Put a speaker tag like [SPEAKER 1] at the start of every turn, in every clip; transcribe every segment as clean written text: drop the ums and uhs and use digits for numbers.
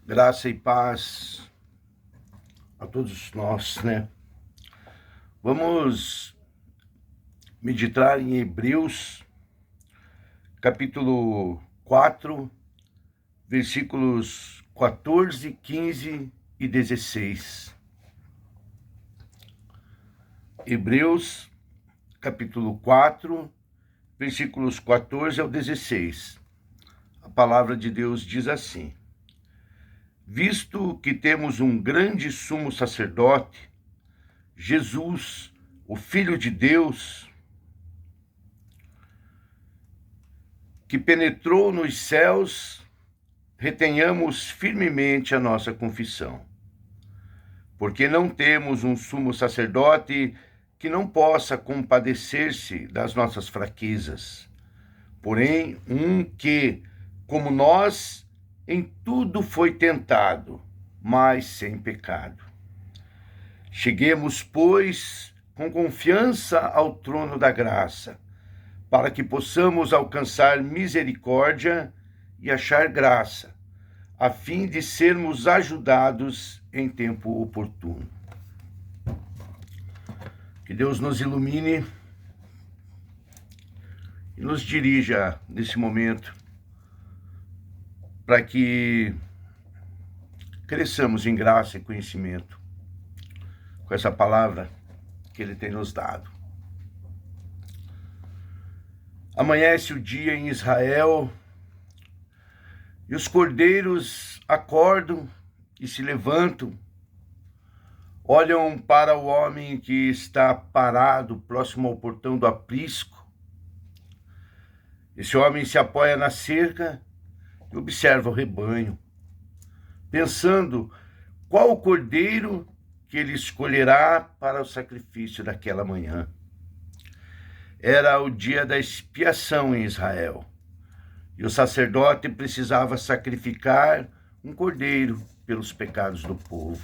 [SPEAKER 1] Graça e paz a todos nós, né? Vamos meditar em Hebreus, capítulo 4, versículos 14, 15 e 16. Hebreus, capítulo 4, versículos 14 ao 16. A palavra de Deus diz assim: Visto que temos um grande sumo sacerdote, Jesus, o Filho de Deus, que penetrou nos céus, retenhamos firmemente a nossa confissão. Porque não temos um sumo sacerdote que não possa compadecer-se das nossas fraquezas, porém um que, como nós, em tudo foi tentado, mas sem pecado. Cheguemos, pois, com confiança ao trono da graça, para que possamos alcançar misericórdia e achar graça, a fim de sermos ajudados em tempo oportuno. Que Deus nos ilumine e nos dirija nesse momento, para que cresçamos em graça e conhecimento com essa palavra que Ele tem nos dado. Amanhece o dia em Israel e os cordeiros acordam e se levantam, olham para o homem que está parado próximo ao portão do aprisco. Esse homem se apoia na cerca e observa o rebanho, pensando qual o cordeiro que ele escolherá para o sacrifício daquela manhã. Era o dia da expiação em Israel, e o sacerdote precisava sacrificar um cordeiro pelos pecados do povo.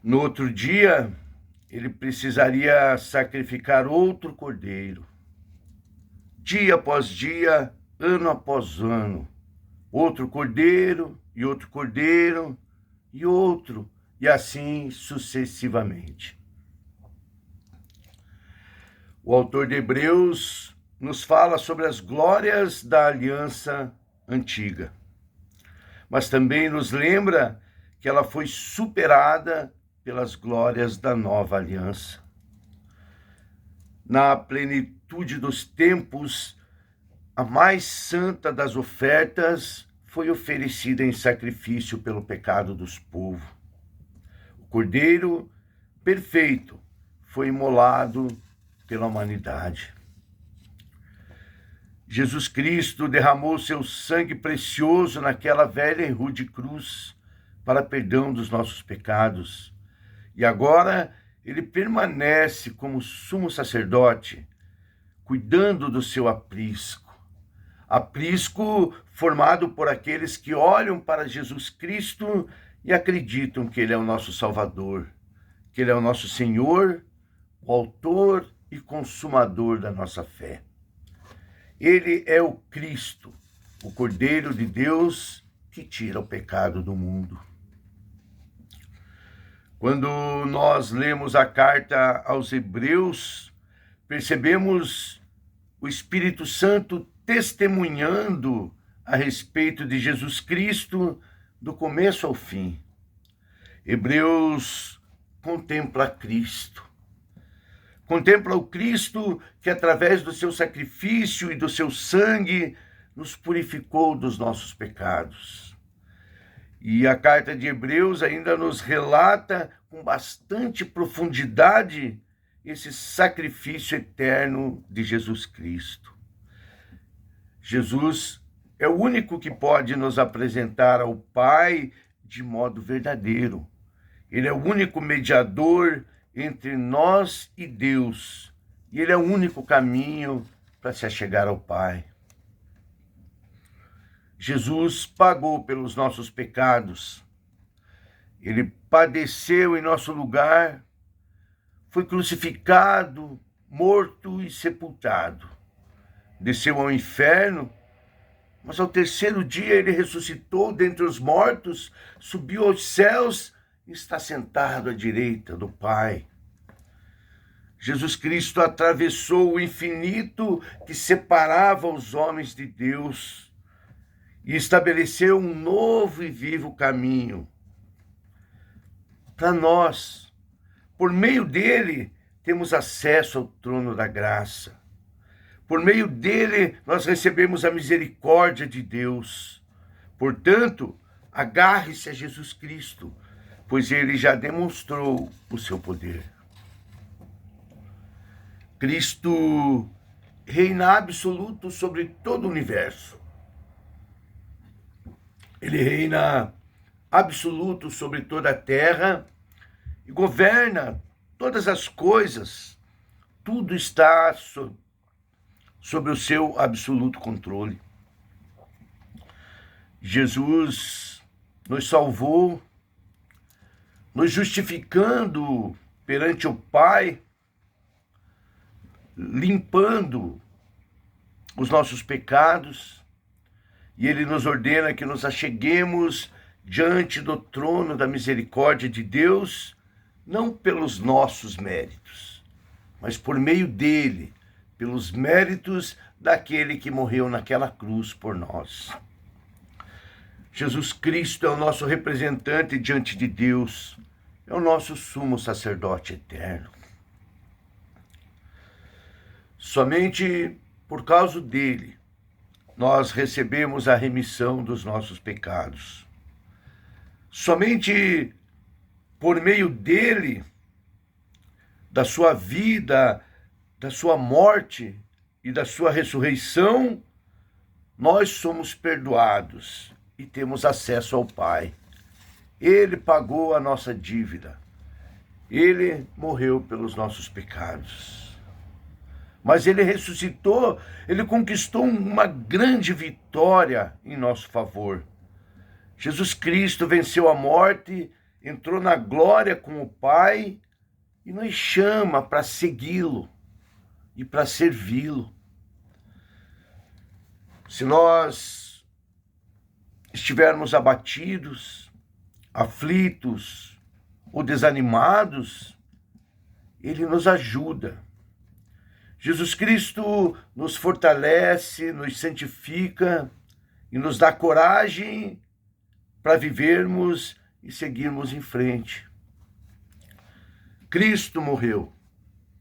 [SPEAKER 1] No outro dia, ele precisaria sacrificar outro cordeiro. Dia após dia, ano após ano, outro cordeiro e outro cordeiro e outro, e assim sucessivamente. O autor de Hebreus nos fala sobre as glórias da aliança antiga, mas também nos lembra que ela foi superada pelas glórias da nova aliança. Na plenitude dos tempos, a mais santa das ofertas foi oferecida em sacrifício pelo pecado dos povos. O Cordeiro perfeito foi imolado pela humanidade. Jesus Cristo derramou seu sangue precioso naquela velha e rude cruz para perdão dos nossos pecados. E agora ele permanece como sumo sacerdote, cuidando do seu aprisco. Aprisco formado por aqueles que olham para Jesus Cristo e acreditam que ele é o nosso Salvador, que ele é o nosso Senhor, o autor e consumador da nossa fé. Ele é o Cristo, o Cordeiro de Deus que tira o pecado do mundo. Quando nós lemos a carta aos Hebreus, percebemos o Espírito Santo testemunhando a respeito de Jesus Cristo do começo ao fim. Hebreus contempla Cristo. Contempla o Cristo que, através do seu sacrifício e do seu sangue, nos purificou dos nossos pecados. E a carta de Hebreus ainda nos relata com bastante profundidade esse sacrifício eterno de Jesus Cristo. Jesus é o único que pode nos apresentar ao Pai de modo verdadeiro. Ele é o único mediador entre nós e Deus. E ele é o único caminho para se achegar ao Pai. Jesus pagou pelos nossos pecados. Ele padeceu em nosso lugar, foi crucificado, morto e sepultado. Desceu ao inferno, mas ao terceiro dia ele ressuscitou dentre os mortos, subiu aos céus e está sentado à direita do Pai. Jesus Cristo atravessou o infinito que separava os homens de Deus e estabeleceu um novo e vivo caminho para nós. Por meio dele, temos acesso ao trono da graça. Por meio dele, nós recebemos a misericórdia de Deus. Portanto, agarre-se a Jesus Cristo, pois ele já demonstrou o seu poder. Cristo reina absoluto sobre todo o universo. Ele reina absoluto sobre toda a terra e governa todas as coisas. Tudo está sob o seu absoluto controle. Jesus nos salvou, nos justificando perante o Pai, limpando os nossos pecados, e ele nos ordena que nos acheguemos diante do trono da misericórdia de Deus, não pelos nossos méritos, mas por meio dele, pelos méritos daquele que morreu naquela cruz por nós. Jesus Cristo é o nosso representante diante de Deus, é o nosso sumo sacerdote eterno. Somente por causa dele, nós recebemos a remissão dos nossos pecados. Somente por meio dele, da sua vida, da sua morte e da sua ressurreição, nós somos perdoados e temos acesso ao Pai. Ele pagou a nossa dívida. Ele morreu pelos nossos pecados. Mas ele ressuscitou, ele conquistou uma grande vitória em nosso favor. Jesus Cristo venceu a morte, entrou na glória com o Pai e nos chama para segui-lo e para servi-lo. Se nós estivermos abatidos, aflitos ou desanimados, ele nos ajuda. Jesus Cristo nos fortalece, nos santifica e nos dá coragem para vivermos e seguirmos em frente. Cristo morreu,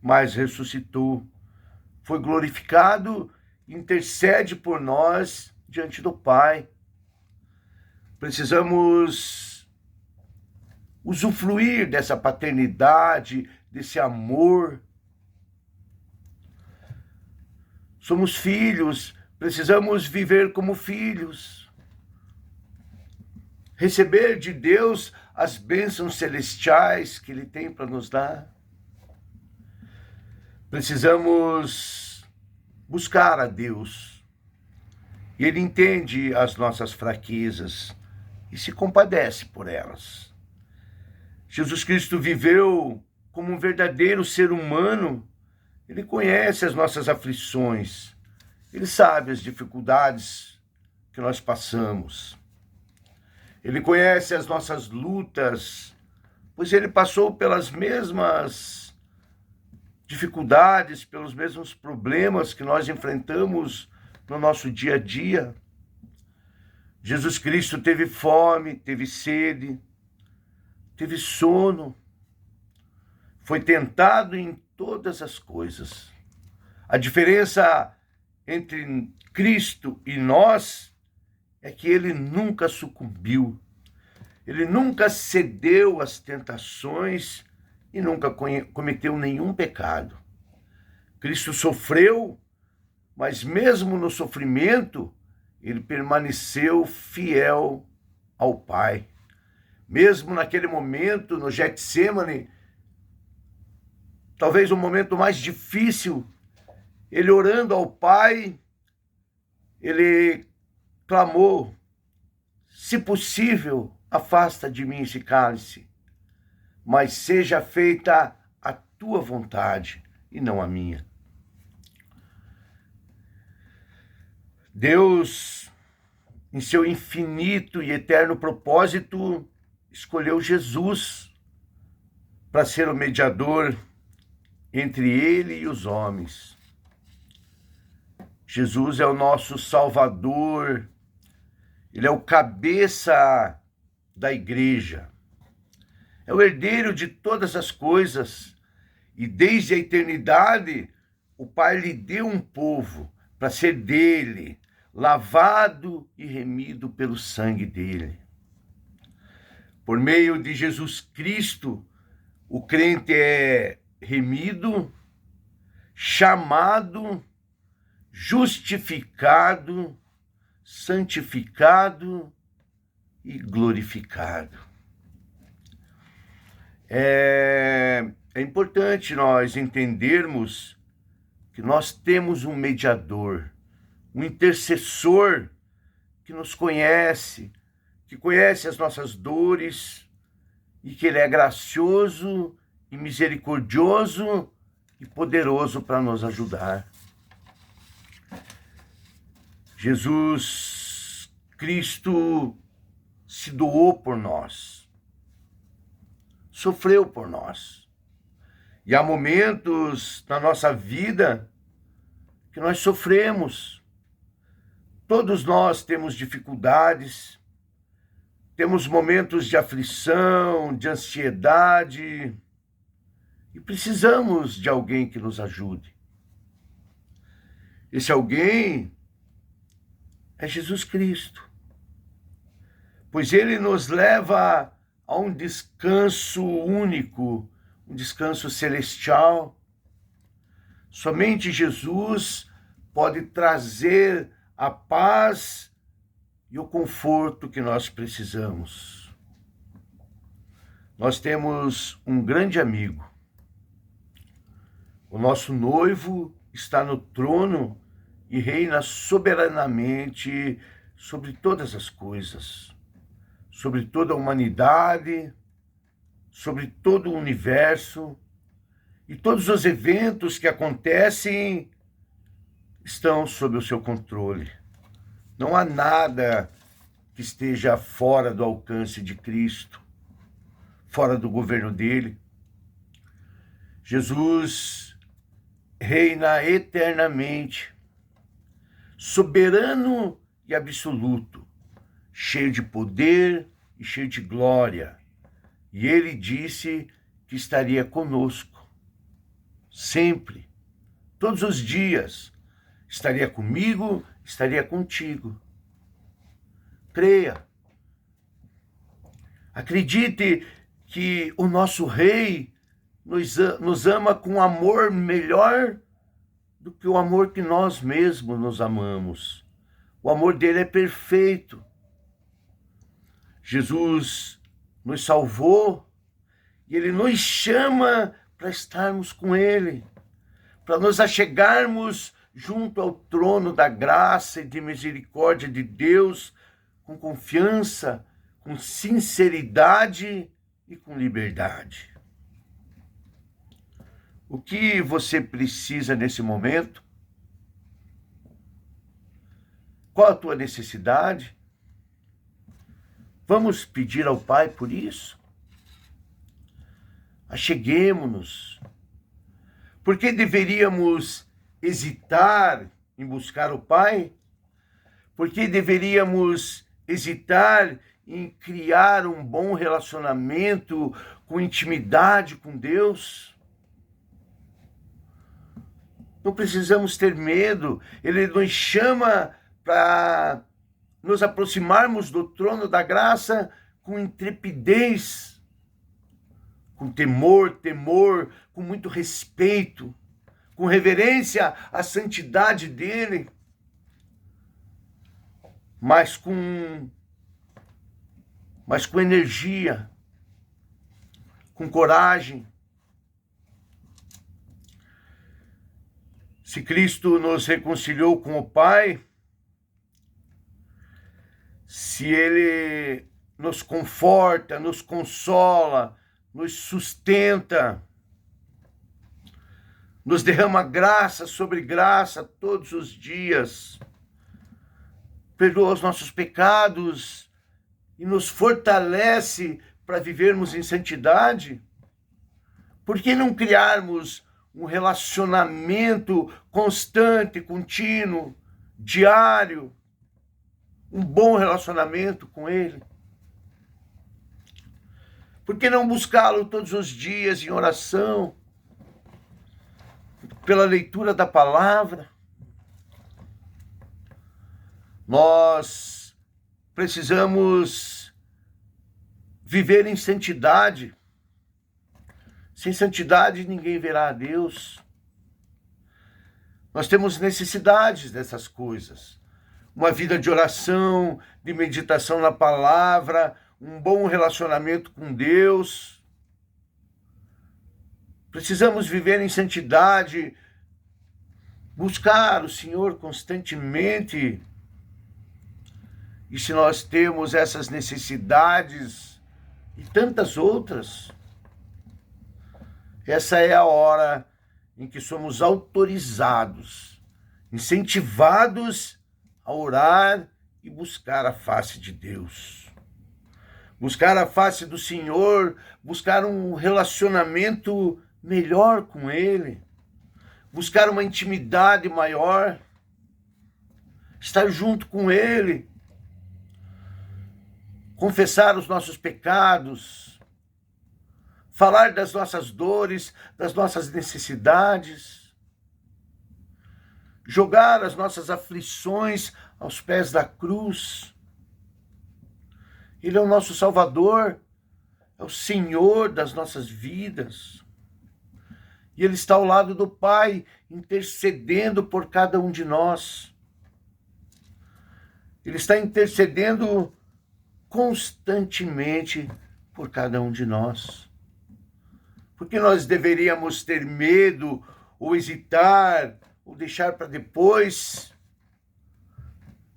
[SPEAKER 1] mas ressuscitou, foi glorificado e intercede por nós diante do Pai. Precisamos usufruir dessa paternidade, desse amor. Somos filhos, precisamos viver como filhos. Receber de Deus as bênçãos celestiais que Ele tem para nos dar. Precisamos buscar a Deus. E Ele entende as nossas fraquezas e se compadece por elas. Jesus Cristo viveu como um verdadeiro ser humano. Ele conhece as nossas aflições, ele sabe as dificuldades que nós passamos. Ele conhece as nossas lutas, pois ele passou pelas mesmas dificuldades, pelos mesmos problemas que nós enfrentamos no nosso dia a dia. Jesus Cristo teve fome, teve sede, teve sono, foi tentado em todas as coisas. A diferença entre Cristo e nós é que ele nunca sucumbiu, ele nunca cedeu às tentações e nunca cometeu nenhum pecado. Cristo sofreu, mas mesmo no sofrimento, ele permaneceu fiel ao Pai. Mesmo naquele momento, no Getsêmani, talvez o momento mais difícil, ele orando ao Pai, ele clamou: se possível, afasta de mim esse cálice, mas seja feita a tua vontade e não a minha. Deus em seu infinito e eterno propósito, escolheu Jesus para ser o mediador entre ele e os homens. Jesus é o nosso Salvador, ele é o cabeça da igreja, é o herdeiro de todas as coisas, e desde a eternidade o Pai lhe deu um povo para ser dele, lavado e remido pelo sangue dele. Por meio de Jesus Cristo, o crente é remido, chamado, justificado, santificado e glorificado. É importante nós entendermos que nós temos um mediador, um intercessor que nos conhece, que conhece as nossas dores e que ele é gracioso e misericordioso e poderoso para nos ajudar. Jesus Cristo se doou por nós, sofreu por nós. E há momentos na nossa vida que nós sofremos. Todos nós temos dificuldades, temos momentos de aflição, de ansiedade, e precisamos de alguém que nos ajude. Esse alguém é Jesus Cristo, pois ele nos leva a um descanso único, um descanso celestial. Somente Jesus pode trazer a paz e o conforto que nós precisamos. Nós temos um grande amigo. O nosso noivo está no trono e reina soberanamente sobre todas as coisas, sobre toda a humanidade, sobre todo o universo, e todos os eventos que acontecem estão sob o seu controle. Não há nada que esteja fora do alcance de Cristo, fora do governo dele. Jesus reina eternamente, soberano e absoluto, cheio de poder e cheio de glória. E ele disse que estaria conosco, sempre, todos os dias. Estaria comigo, estaria contigo. Creia. Acredite que o nosso Rei nos ama com amor melhor do que o amor que nós mesmos nos amamos. O amor dele é perfeito. Jesus nos salvou e ele nos chama para estarmos com ele, para nos achegarmos junto ao trono da graça e de misericórdia de Deus, com confiança, com sinceridade e com liberdade. O que você precisa nesse momento? Qual a tua necessidade? Vamos pedir ao Pai por isso? Acheguemo-nos. Por que deveríamos hesitar em buscar o Pai? Por que deveríamos hesitar em criar um bom relacionamento com intimidade com Deus? Não precisamos ter medo. Ele nos chama para nos aproximarmos do trono da graça com intrepidez, com temor, com muito respeito, com reverência à santidade dele, mas com energia, com coragem. Se Cristo nos reconciliou com o Pai, se ele nos conforta, nos consola, nos sustenta, nos derrama graça sobre graça todos os dias, perdoa os nossos pecados e nos fortalece para vivermos em santidade? Por que não criarmos um relacionamento constante, contínuo, diário, um bom relacionamento com Ele? Por que não buscá-lo todos os dias em oração, pela leitura da palavra? Nós precisamos viver em santidade. Sem santidade ninguém verá a Deus. Nós temos necessidades dessas coisas. Uma vida de oração, de meditação na palavra, um bom relacionamento com Deus. Precisamos viver em santidade, buscar o Senhor constantemente. E se nós temos essas necessidades e tantas outras, essa é a hora em que somos autorizados, incentivados a orar e buscar a face de Deus. Buscar a face do Senhor, buscar um relacionamento melhor com Ele, buscar uma intimidade maior, estar junto com Ele, confessar os nossos pecados, falar das nossas dores, das nossas necessidades, jogar as nossas aflições aos pés da cruz. Ele é o nosso Salvador, é o Senhor das nossas vidas. E Ele está ao lado do Pai, intercedendo por cada um de nós. Ele está intercedendo constantemente por cada um de nós. Por que nós deveríamos ter medo, ou hesitar, ou deixar para depois?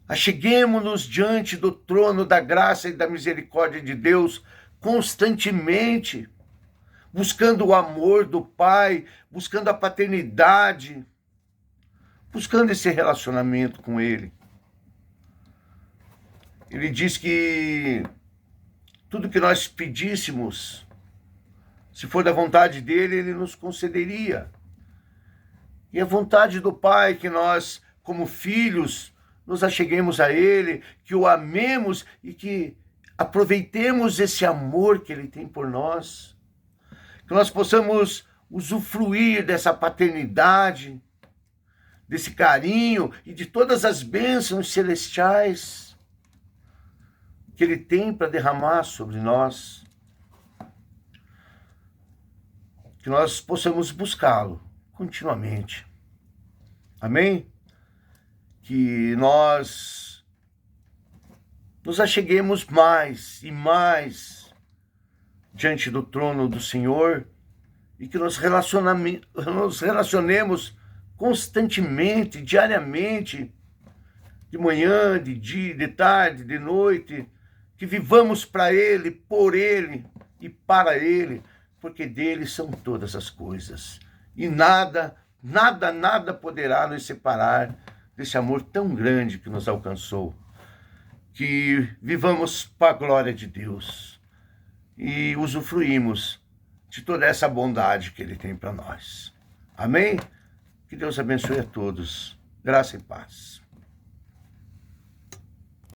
[SPEAKER 1] Acheguemo-nos diante do trono da graça e da misericórdia de Deus constantemente, buscando o amor do Pai, buscando a paternidade, buscando esse relacionamento com Ele. Ele diz que tudo que nós pedíssemos, se for da vontade dele, Ele nos concederia. E a vontade do Pai que nós, como filhos, nos acheguemos a Ele, que o amemos e que aproveitemos esse amor que Ele tem por nós. Que nós possamos usufruir dessa paternidade, desse carinho e de todas as bênçãos celestiais que Ele tem para derramar sobre nós. Que nós possamos buscá-lo continuamente. Amém? Que nós nos acheguemos mais e mais diante do trono do Senhor e que nos relacionemos constantemente, diariamente, de manhã, de dia, de tarde, de noite, que vivamos para Ele, por Ele e para Ele, porque dele são todas as coisas. E nada poderá nos separar desse amor tão grande que nos alcançou. Que vivamos para a glória de Deus e usufruímos de toda essa bondade que Ele tem para nós. Amém? Que Deus abençoe a todos. Graça e paz.